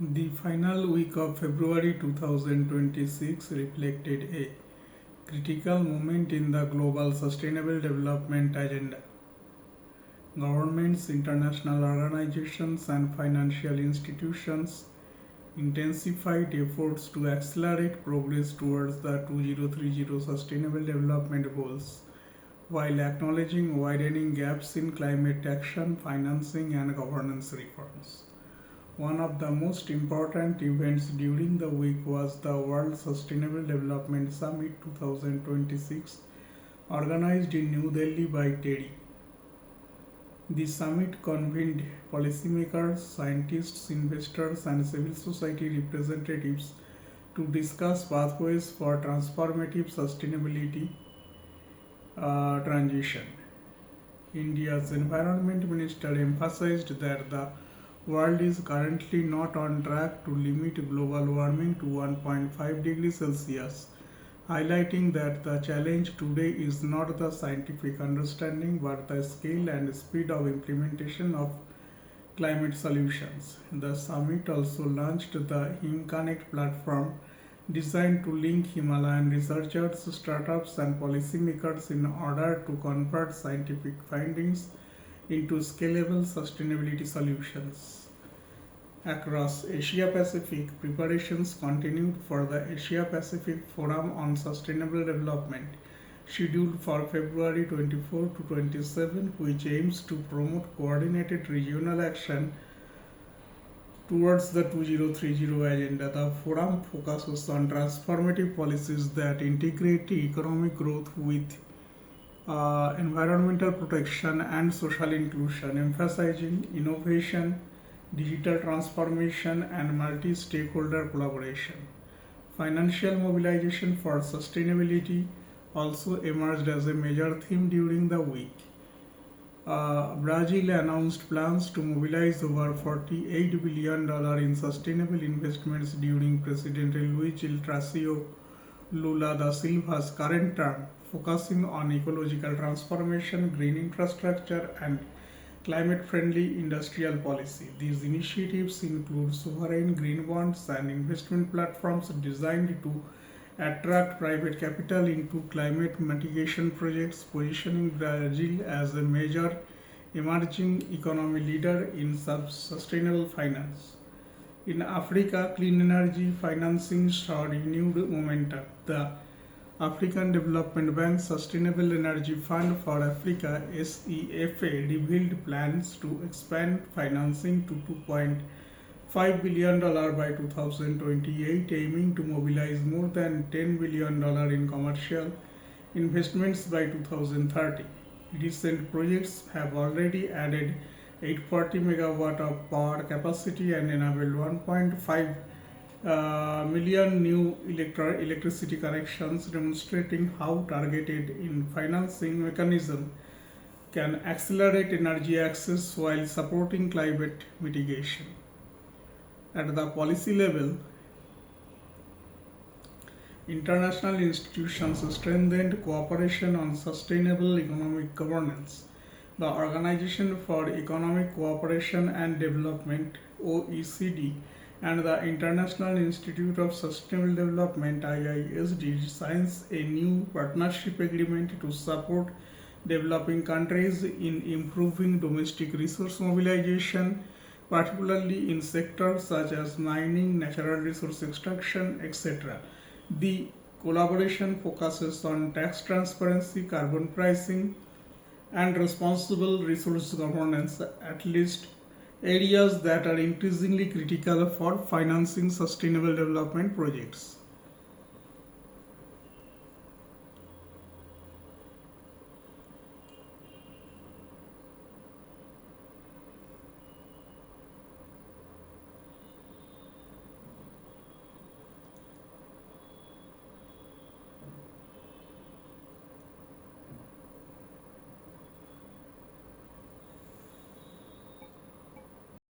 The final week of February 2026 reflected a critical moment in the global sustainable development agenda. Governments, international organizations, and financial institutions intensified efforts to accelerate progress towards the 2030 Sustainable Development Goals, while acknowledging widening gaps in climate action, financing, and governance reforms. One of the most important events during the week was the World Sustainable Development Summit 2026, organized in New Delhi by TEDI. The summit convened policymakers, scientists, investors, and civil society representatives to discuss pathways for transformative sustainability transition. India's Environment Minister emphasized that the world is currently not on track to limit global warming to 1.5 degrees Celsius, highlighting that the challenge today is not the scientific understanding but the scale and speed of implementation of climate solutions. The summit also launched the HimConnect platform, designed to link Himalayan researchers, startups, and policymakers in order to convert scientific findings into scalable sustainability solutions. Across Asia Pacific, preparations continued for the Asia Pacific Forum on Sustainable Development, scheduled for February 24 to 27, which aims to promote coordinated regional action towards the 2030 agenda. The forum focuses on transformative policies that integrate economic growth with environmental protection and social inclusion, emphasizing innovation, digital transformation, and multi stakeholder collaboration. Financial mobilization for sustainability also emerged as a major theme during the week. Brazil announced plans to mobilize over $48 billion in sustainable investments during President Luiz Inácio Lula da Silva's current term, focusing on ecological transformation, green infrastructure, and climate-friendly industrial policy. These initiatives include sovereign green bonds and investment platforms designed to attract private capital into climate mitigation projects, positioning Brazil as a major emerging economy leader in sustainable finance. In Africa, clean energy financing saw renewed momentum. The African Development Bank Sustainable Energy Fund for Africa (SEFA) revealed plans to expand financing to $2.5 billion by 2028, aiming to mobilize more than $10 billion in commercial investments by 2030. Recent projects have already added 840 megawatt of power capacity and enabled 1.5 million new electricity connections, demonstrating how targeted in financing mechanism can accelerate energy access while supporting climate mitigation. At the policy level, international institutions strengthened cooperation on sustainable economic governance. The Organization for Economic Cooperation and Development (OECD) and the International Institute of Sustainable Development (IISD) signed a new partnership agreement to support developing countries in improving domestic resource mobilization, particularly in sectors such as mining, natural resource extraction, etc. The collaboration focuses on tax transparency, carbon pricing, and responsible resource governance, at least areas that are increasingly critical for financing sustainable development projects.